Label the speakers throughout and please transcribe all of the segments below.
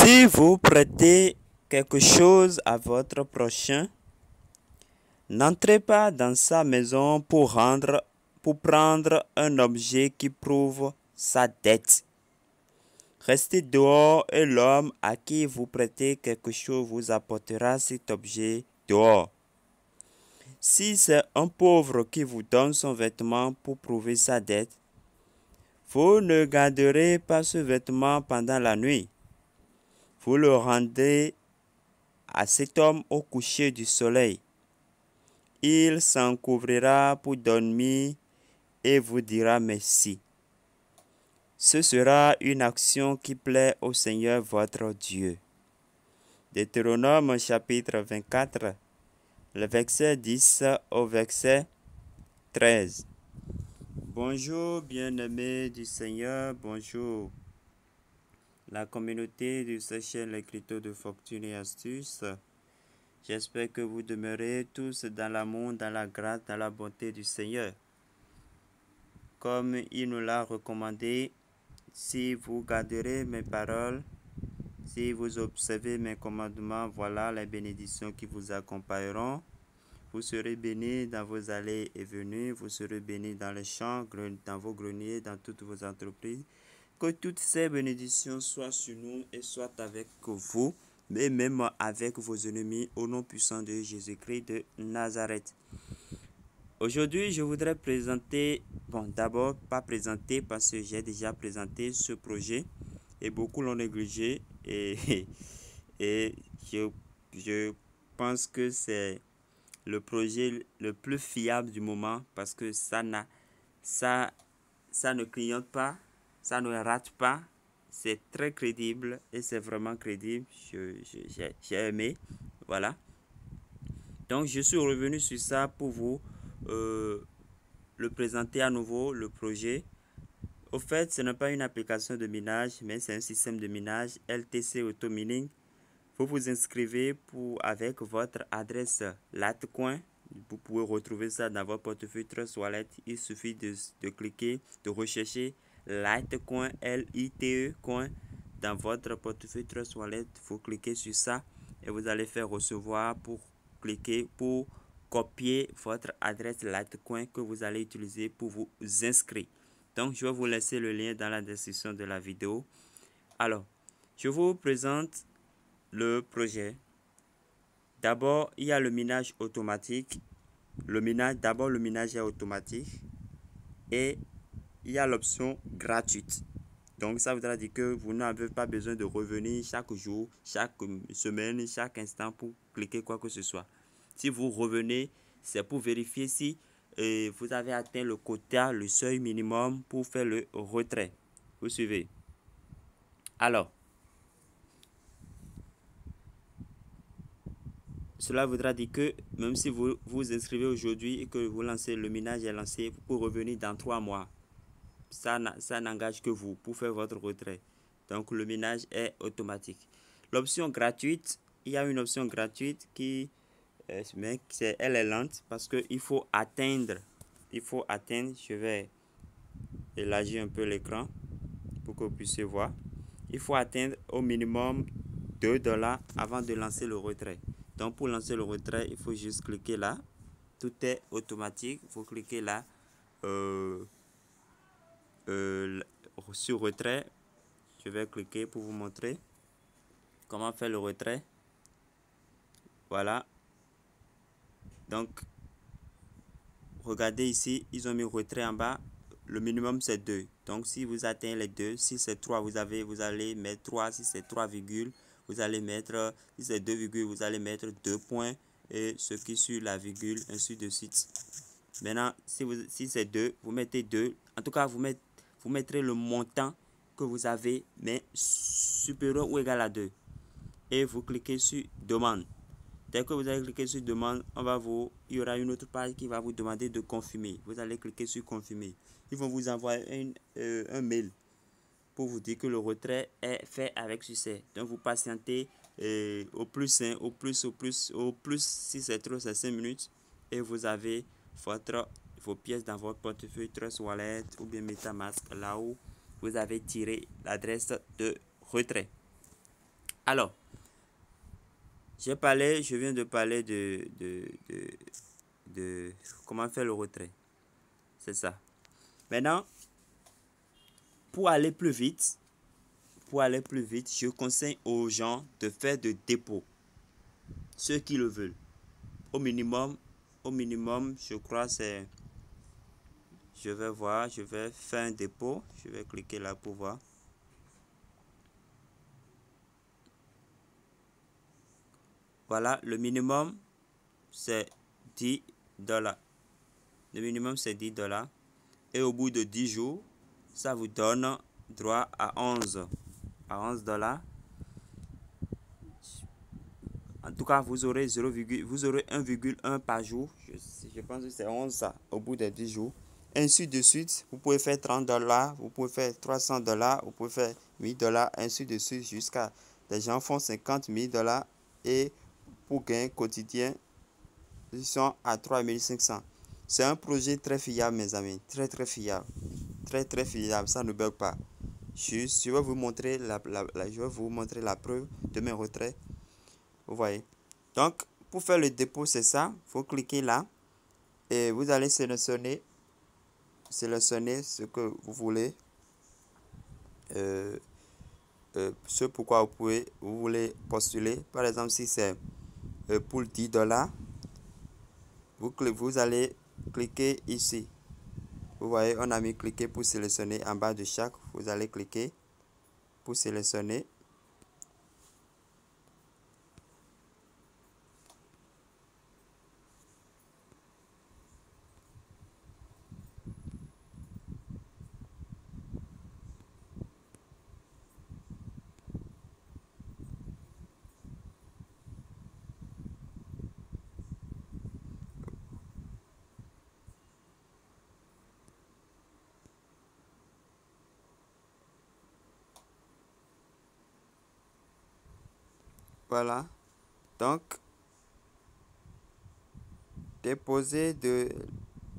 Speaker 1: Si vous prêtez quelque chose à votre prochain, n'entrez pas dans sa maison pour prendre un objet qui prouve sa dette. Restez dehors et l'homme à qui vous prêtez quelque chose vous apportera cet objet dehors. Si c'est un pauvre qui vous donne son vêtement pour prouver sa dette, vous ne garderez pas ce vêtement pendant la nuit. Vous le rendez à cet homme au coucher du soleil. Il s'en couvrira pour dormir et vous dira merci. Ce sera une action qui plaît au Seigneur votre Dieu. Deutéronome chapitre 24, le verset 10 au verset 13. Bonjour bien-aimés du Seigneur, bonjour la communauté de cette chaîne l'écriture de fortune et astuces. J'espère que vous demeurez tous dans l'amour, dans la grâce, dans la bonté du Seigneur. Comme il nous l'a recommandé, si vous garderez mes paroles, si vous observez mes commandements, voilà les bénédictions qui vous accompagneront. Vous serez bénis dans vos allées et venues, vous serez bénis dans les champs, dans vos greniers, dans toutes vos entreprises. Que toutes ces bénédictions soient sur nous et soient avec vous, mais même avec vos ennemis, au nom puissant de Jésus-Christ de Nazareth. Aujourd'hui, je voudrais présenter, d'abord, pas présenter parce que j'ai déjà présenté ce projet et beaucoup l'ont négligé et je pense que c'est le projet le plus fiable du moment parce que ça ne clignote pas, ça ne rate pas, c'est très crédible et c'est vraiment crédible, j'ai aimé, voilà. Donc je suis revenu sur ça pour vous le présenter à nouveau, le projet. Au fait, ce n'est pas une application de minage, mais c'est un système de minage LTC Auto Mining. Vous vous inscrivez avec votre adresse Litecoin. Vous pouvez retrouver ça dans votre portefeuille Trust Wallet. Il suffit de cliquer, de rechercher Litecoin, L-I-T-E, coin, dans votre portefeuille Trust Wallet. Vous cliquez sur ça et vous allez faire recevoir pour cliquer pour copier votre adresse Litecoin que vous allez utiliser pour vous inscrire. Donc, je vais vous laisser le lien dans la description de la vidéo. Alors, je vous présente le projet. D'abord, il y a le minage automatique. Le minage est automatique. Et il y a l'option gratuite. Donc, ça voudra dire que vous n'avez pas besoin de revenir chaque jour, chaque semaine, chaque instant pour cliquer quoi que ce soit. Si vous revenez, c'est pour vérifier si vous avez atteint le quota, le seuil minimum pour faire le retrait. Vous suivez? Alors, cela voudra dire que même si vous vous inscrivez aujourd'hui et que vous lancez, le minage est lancé, vous pouvez revenir dans 3 mois. Ça n'engage que vous pour faire votre retrait. Donc, le minage est automatique. L'option gratuite, il y a une option gratuite qui elle est lente parce qu'il faut atteindre. Je vais élargir un peu l'écran pour que vous puissiez voir. Il faut atteindre au minimum 2 $ avant de lancer le retrait. Donc, pour lancer le retrait, il faut juste cliquer là. Tout est automatique. Il faut cliquer là sur retrait. Je vais cliquer pour vous montrer comment faire le retrait. Voilà. Donc, regardez ici, ils ont mis retrait en bas. Le minimum, c'est 2. Donc, si vous atteignez les 2, si c'est 3, vous allez mettre 3. Si c'est 3, vous allez mettre, si c'est 2, vous allez mettre 2 points. Et ce qui suit la virgule, ainsi de suite. Maintenant, si c'est 2, vous mettez 2. En tout cas, vous mettrez le montant que vous avez, mais supérieur ou égal à 2. Et vous cliquez sur demande. Dès que vous allez cliquer sur demande, il y aura une autre page qui va vous demander de confirmer. Vous allez cliquer sur confirmer. Ils vont vous envoyer un mail pour vous dire que le retrait est fait avec succès. Donc vous patientez au plus, si c'est trop, c'est 5 minutes. Et vous avez vos pièces dans votre portefeuille Trust Wallet ou bien MetaMask, là où vous avez tiré l'adresse de retrait. Alors, je viens de parler de comment faire le retrait. C'est ça. Maintenant, pour aller plus vite, je conseille aux gens de faire des dépôts. Ceux qui le veulent. Au minimum, je crois c'est... Je vais voir, je vais faire un dépôt. Je vais cliquer là pour voir. Voilà, le minimum, c'est 10 $. Le minimum, c'est 10 $. Et au bout de 10 jours, ça vous donne droit à 11 $. En tout cas, vous aurez 1,1 par jour. Je pense que c'est 11 ça, au bout de 10 jours. Ainsi de suite, vous pouvez faire 30 $, vous pouvez faire 300 $, vous pouvez faire 1000 $, ainsi de suite, jusqu'à des gens font 50 000 $ et pour gain quotidien, ils sont à 3500. C'est un projet très fiable, mes amis, très fiable, très fiable, ça ne bug pas. Je vais vous montrer je vais vous montrer la preuve de mes retraits. Vous voyez. Donc, pour faire le dépôt, c'est ça. Vous cliquez là et vous allez sélectionner ce que vous voulez. Ce pourquoi vous voulez postuler. Par exemple, si c'est pour 10 $, vous allez cliquer ici. Vous voyez, on a mis cliquer pour sélectionner en bas de chaque. Vous allez cliquer pour sélectionner. Voilà. Donc, déposer de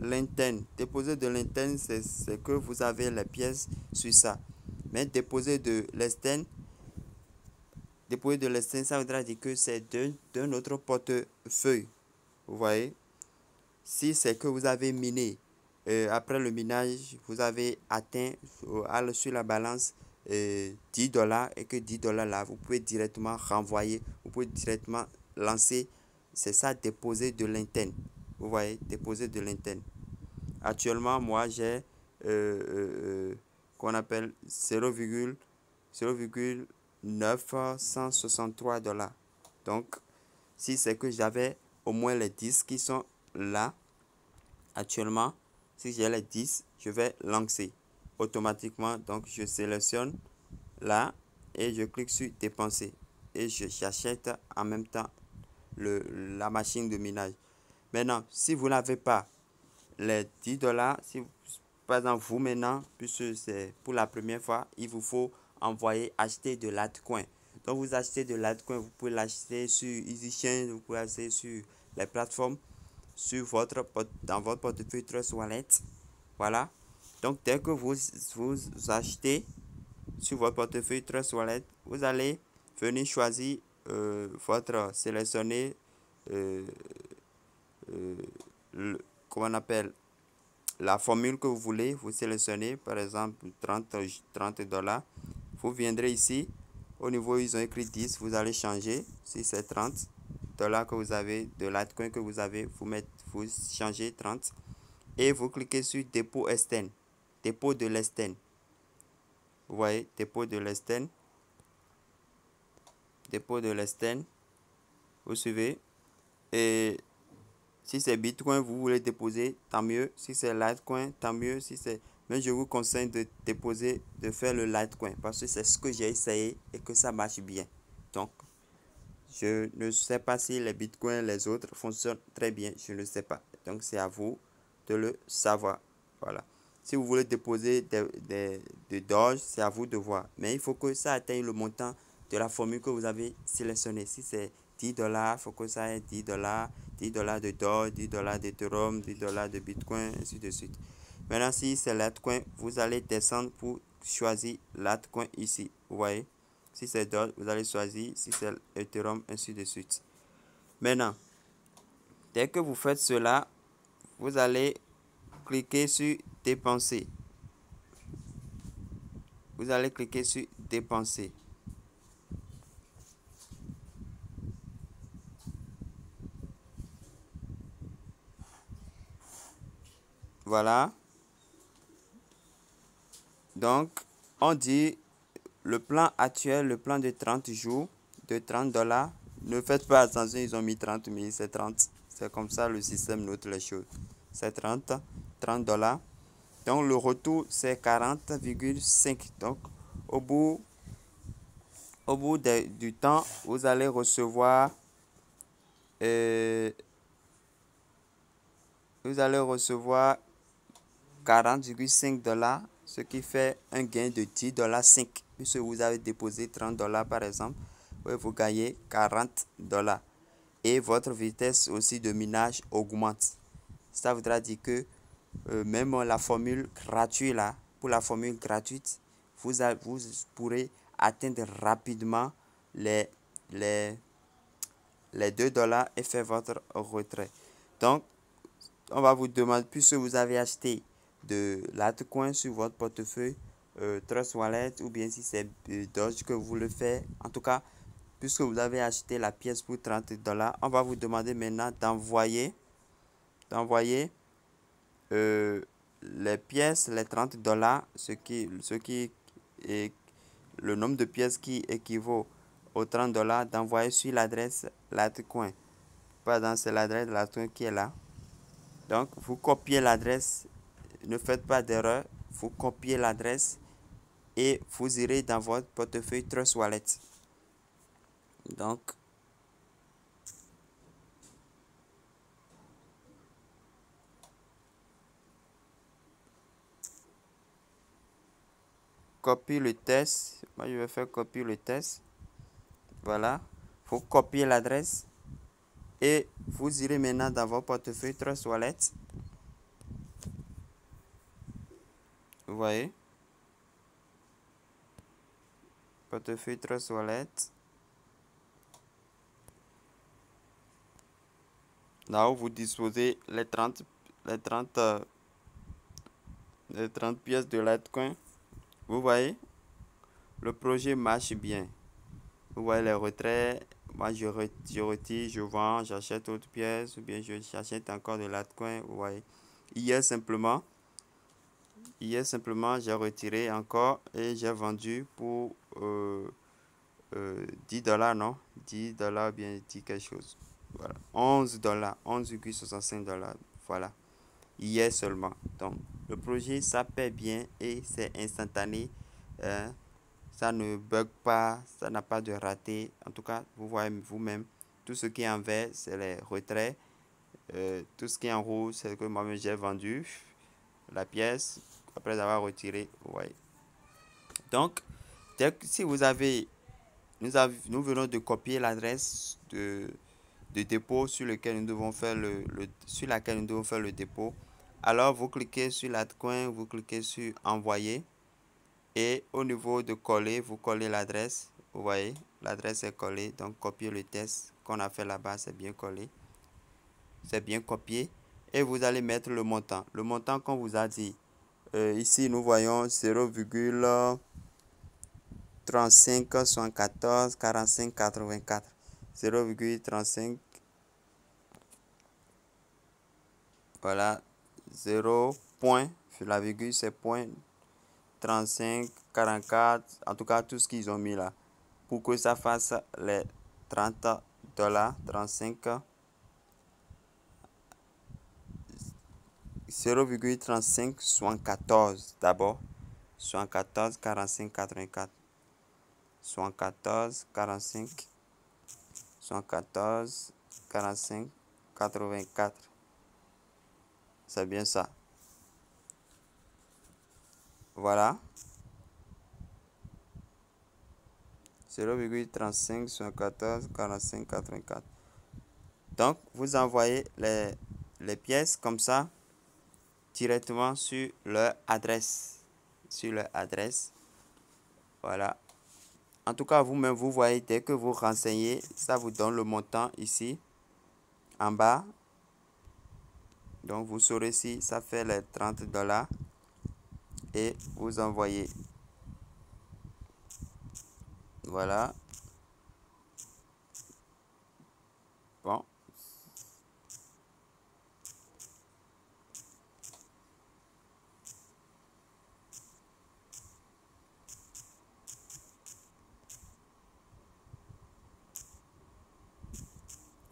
Speaker 1: l'interne. Déposer de l'interne, c'est que vous avez les pièces sur ça. Mais déposer de l'externe, ça voudra dire que c'est d'un autre portefeuille. Vous voyez? Si c'est que vous avez miné, après le minage, vous avez atteint sur la balance 10 $ et que 10 $ là, vous pouvez directement renvoyer, vous pouvez directement lancer. C'est ça, déposer de l'interne. Vous voyez, déposer de l'interne. Actuellement, moi, j'ai qu'on appelle 0,963 $. Donc, si c'est que j'avais au moins les 10 qui sont là, actuellement, si j'ai les 10, je vais lancer automatiquement. Donc, je sélectionne là et je clique sur dépenser. Et j'achète en même temps la machine de minage. Maintenant, si vous n'avez pas les 10 $, si par exemple vous maintenant, puisque c'est pour la première fois, il vous faut acheter de l'altcoin. Donc vous achetez de l'altcoin, vous pouvez l'acheter sur EasyChain, vous pouvez acheter sur les plateformes, dans votre portefeuille Trust Wallet. Voilà. Donc dès que vous achetez sur votre portefeuille Trust Wallet, vous allez venir choisir sélectionner comment on appelle la formule que vous voulez. Vous sélectionnez par exemple 30 $. Vous viendrez ici, au niveau où ils ont écrit 10, vous allez changer. Si c'est 30 $ que vous avez, de l'altcoin que vous avez, vous changez 30 et vous cliquez sur dépôt externe, dépôt de l'externe. Vous voyez, dépôt de l'externe, vous suivez. Et si c'est Bitcoin, vous voulez déposer, tant mieux. Si c'est Litecoin, tant mieux. Mais je vous conseille de faire le Litecoin parce que c'est ce que j'ai essayé et que ça marche bien. Donc, je ne sais pas si les Bitcoins, les autres fonctionnent très bien. Je ne sais pas. Donc, c'est à vous de le savoir. Voilà. Si vous voulez déposer de Doge, c'est à vous de voir. Mais il faut que ça atteigne le montant de la formule que vous avez sélectionnée. Si c'est 10 $, il faut que ça ait 10 $, 10 $ de Doge, 10 $ d'Ethereum, 10 $ de Bitcoin, ainsi de suite. Maintenant, si c'est l'altcoin, vous allez descendre pour choisir l'altcoin ici. Vous voyez? Si c'est Doge, vous allez choisir. Si c'est Ethereum, ainsi de suite. Maintenant, dès que vous faites cela, vous allez cliquer sur dépenser. Vous allez cliquer sur dépenser. Voilà. Donc, on dit le plan actuel, le plan de 30 jours, de 30 $. Ne faites pas attention, ils ont mis 30 000, c'est 30. C'est comme ça le système note les choses. C'est 30 $. Donc, le retour, c'est 40,5. Donc, au bout du temps, vous allez recevoir vous allez recevoir 40,5 $, ce qui fait un gain de 10,5 $. Puisque vous avez déposé 30 $ par exemple, vous gagnez 40 $. Et votre vitesse aussi de minage augmente. Ça voudra dire que même la formule gratuite là, pour la formule gratuite, vous pourrez atteindre rapidement les 2 $ et faire votre retrait. Donc, on va vous demander, puisque vous avez acheté de l'altcoin sur votre portefeuille, Trust Wallet, ou bien si c'est Doge que vous le faites, en tout cas, puisque vous avez acheté la pièce pour 30 $, on va vous demander maintenant d'envoyer les pièces, les 30 $, ce qui est le nombre de pièces qui équivaut aux 30 $, d'envoyer sur l'adresse Litecoin. Pardon, c'est l'adresse Litecoin qui est là. Donc, vous copiez l'adresse, ne faites pas d'erreur, vous copiez l'adresse et vous irez dans votre portefeuille Trust Wallet. Donc, copie le test. Moi, je vais faire copier le test. Voilà. Vous copiez l'adresse et vous irez maintenant dans votre portefeuille Trust Wallet. Vous voyez? Portefeuille Trust Wallet. Là où vous disposez les 30 pièces de Litecoin. Vous voyez? Le projet marche bien. Vous voyez les retraits. Moi, je retire, je vends, j'achète autre pièce, ou bien j'achète encore de l'altcoin. Vous voyez. Hier simplement, j'ai retiré encore et j'ai vendu pour 10 $, non? 10 $, bien 10 quelque chose. Voilà. 11 $, 11,65 $. Voilà. Hier seulement. Donc, le projet, ça paie bien et c'est instantané. Hein. Ça ne bug pas, ça n'a pas de raté. En tout cas, vous voyez vous-même, tout ce qui est en vert, c'est les retraits. Tout ce qui est en rouge, c'est que moi-même j'ai vendu la pièce après avoir retiré. Vous voyez. Donc, si vous avez, nous venons de copier l'adresse de dépôt sur lequel nous devons faire sur laquelle nous devons faire le dépôt. Alors, vous cliquez sur l'altcoin, vous cliquez sur envoyer. Et au niveau de coller, vous collez l'adresse. Vous voyez, l'adresse est collée. Donc, copier le test qu'on a fait là-bas, c'est bien collé. C'est bien copié. Et vous allez mettre le montant. Le montant qu'on vous a dit. Ici, nous voyons 0,35 74 45 84. 0,35. Voilà. 0 point. La virgule, c'est point. 35, 44, en tout cas tout ce qu'ils ont mis là. Pour que ça fasse les 30 $, 35, 0,35, 74 d'abord. 74, 45, 84. 74, 45, 74, 45, 84. C'est bien ça. Voilà. 0,35, 74, 45, 84. Donc, vous envoyez les pièces comme ça directement sur leur adresse. Voilà. En tout cas, vous-même, vous voyez, dès que vous renseignez, ça vous donne le montant ici, en bas. Donc, vous saurez si ça fait les $30 et vous envoyez. Voilà. Bon.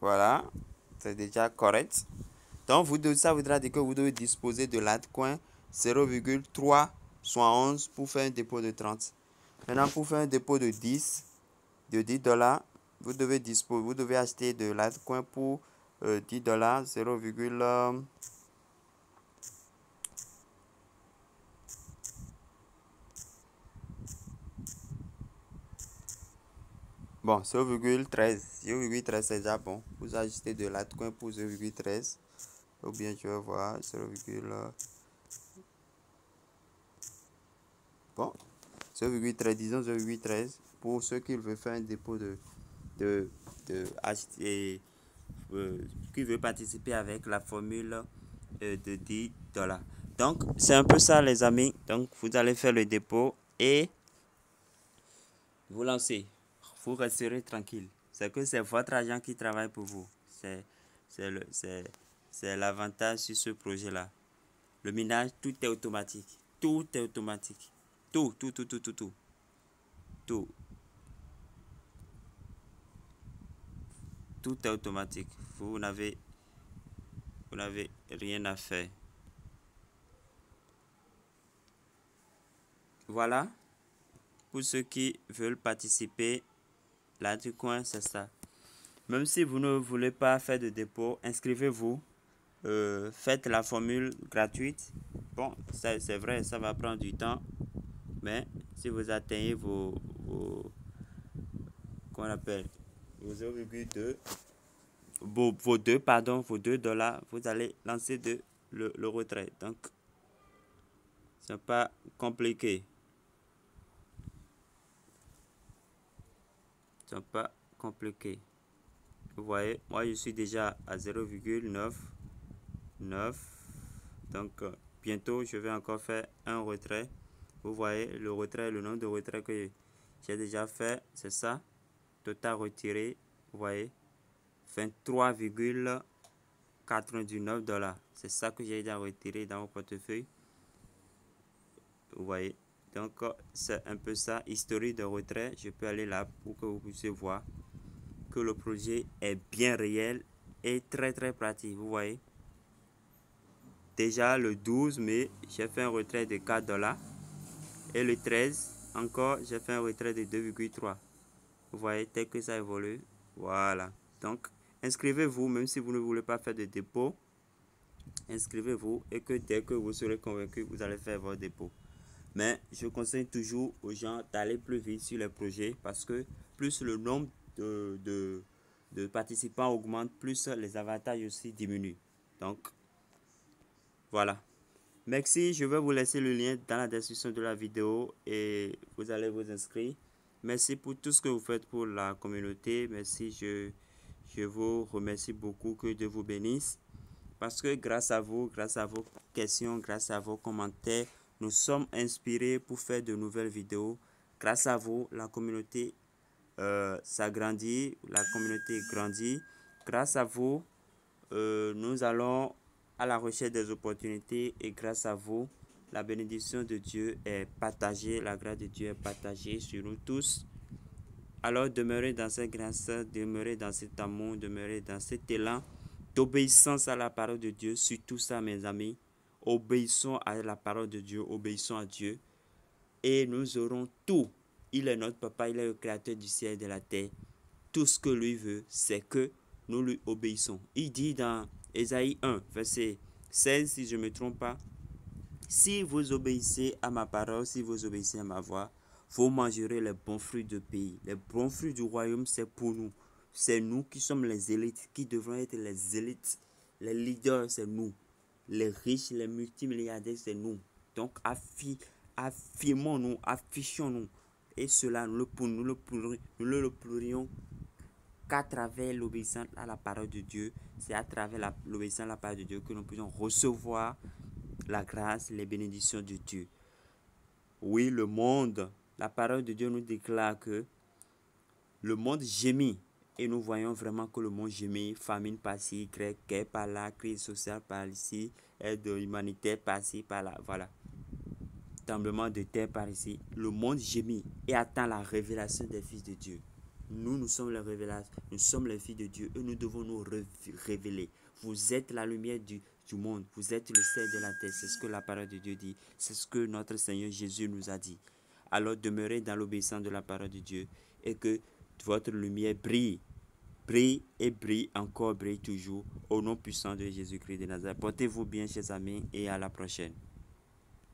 Speaker 1: Voilà. C'est déjà correct. Donc, ça voudra dire que vous devez disposer de l'altcoin 0,311 pour faire un dépôt de 30. Maintenant, pour faire un dépôt de 10 $, vous devez acheter de l'altcoin pour $10, 0, bon, 0,13. 0,13 c'est déjà bon. Vous achetez de l'altcoin pour 0,13. Ou bien je vais voir 0, bon, 0,13, disons 0,13 pour ceux qui veulent faire un dépôt de acheter, qui veut participer avec la formule de $10. Donc, c'est un peu ça, les amis. Donc, vous allez faire le dépôt et vous lancez. Vous resterez tranquille. C'est que c'est votre argent qui travaille pour vous. C'est l'avantage sur ce projet-là. Le minage, tout est automatique. Tout est automatique. Tout, tout, tout, tout, tout, tout. Tout. Tout est automatique. Vous n'avez rien à faire. Voilà. Pour ceux qui veulent participer, là du coin, c'est ça. Même si vous ne voulez pas faire de dépôt, inscrivez-vous. Faites la formule gratuite. Bon, ça c'est vrai, ça va prendre du temps. Mais si vous atteignez qu'on appelle, vos 0,2, vos $2, vous allez lancer le retrait. Donc, c'est pas compliqué. C'est pas compliqué. Vous voyez, moi je suis déjà à 0,99. Donc, bientôt je vais encore faire un retrait. Vous voyez, le retrait, le nombre de retraits que j'ai déjà fait, c'est ça. Total retiré, vous voyez, 23,99 $. C'est ça que j'ai déjà retiré dans mon portefeuille. Vous voyez. Donc, c'est un peu ça, historique de retrait. Je peux aller là pour que vous puissiez voir que le projet est bien réel et très très pratique. Vous voyez. Déjà, le 12 mai, j'ai fait un retrait de $4. Et le 13, encore, j'ai fait un retrait de 2,3. Vous voyez, tel que ça évolue. Voilà. Donc, inscrivez-vous, même si vous ne voulez pas faire de dépôt. Inscrivez-vous et que dès que vous serez convaincu, vous allez faire votre dépôt. Mais je conseille toujours aux gens d'aller plus vite sur les projets parce que plus le nombre de participants augmente, plus les avantages aussi diminuent. Donc, voilà. Merci, je vais vous laisser le lien dans la description de la vidéo et vous allez vous inscrire. Merci pour tout ce que vous faites pour la communauté. Merci, je vous remercie beaucoup. Que Dieu vous bénisse. Parce que grâce à vous, grâce à vos questions, grâce à vos commentaires, nous sommes inspirés pour faire de nouvelles vidéos. Grâce à vous, la communauté s'agrandit, la communauté grandit. Grâce à vous, nous allons à la recherche des opportunités et grâce à vous, la bénédiction de Dieu est partagée, la grâce de Dieu est partagée sur nous tous. Alors demeurez dans cette grâce, demeurez dans cet amour, demeurez dans cet élan d'obéissance à la parole de Dieu. Sur tout ça, mes amis, obéissons à la parole de Dieu, obéissons à Dieu et nous aurons tout. Il est notre papa, il est le créateur du ciel et de la terre. Tout ce que lui veut, c'est que nous lui obéissons. Il dit dans Ésaïe 1, verset 16, si je ne me trompe pas, si vous obéissez à ma parole, si vous obéissez à ma voix, vous mangerez les bons fruits du pays. Les bons fruits du royaume, c'est pour nous. C'est nous qui sommes les élites, qui devrons être les élites. Les leaders, c'est nous. Les riches, les multimilliardaires, c'est nous. Donc, affirmons-nous, affichons-nous Et cela, nous le pourrions qu'à travers l'obéissance à la parole de Dieu. C'est à travers l'obéissance à la parole de Dieu que nous puissions recevoir la grâce, les bénédictions de Dieu. Oui, le monde, la parole de Dieu nous déclare que le monde gémit. Et nous voyons vraiment que le monde gémit. Famine par-ci, guerre par-là, crise sociale par-ici, aide humanitaire par-ci, par-là. Voilà. Tremblement de terre par-ici. Le monde gémit et attend la révélation des fils de Dieu. Nous sommes les révélations. Nous sommes les fils de Dieu et nous devons nous révéler. Vous êtes la lumière du monde. Vous êtes le sel de la terre. C'est ce que la parole de Dieu dit. C'est ce que notre Seigneur Jésus nous a dit. Alors demeurez dans l'obéissance de la parole de Dieu et que votre lumière brille. Brille et brille encore, brille toujours. Au nom puissant de Jésus-Christ de Nazareth. Portez-vous bien, chers amis, et à la prochaine.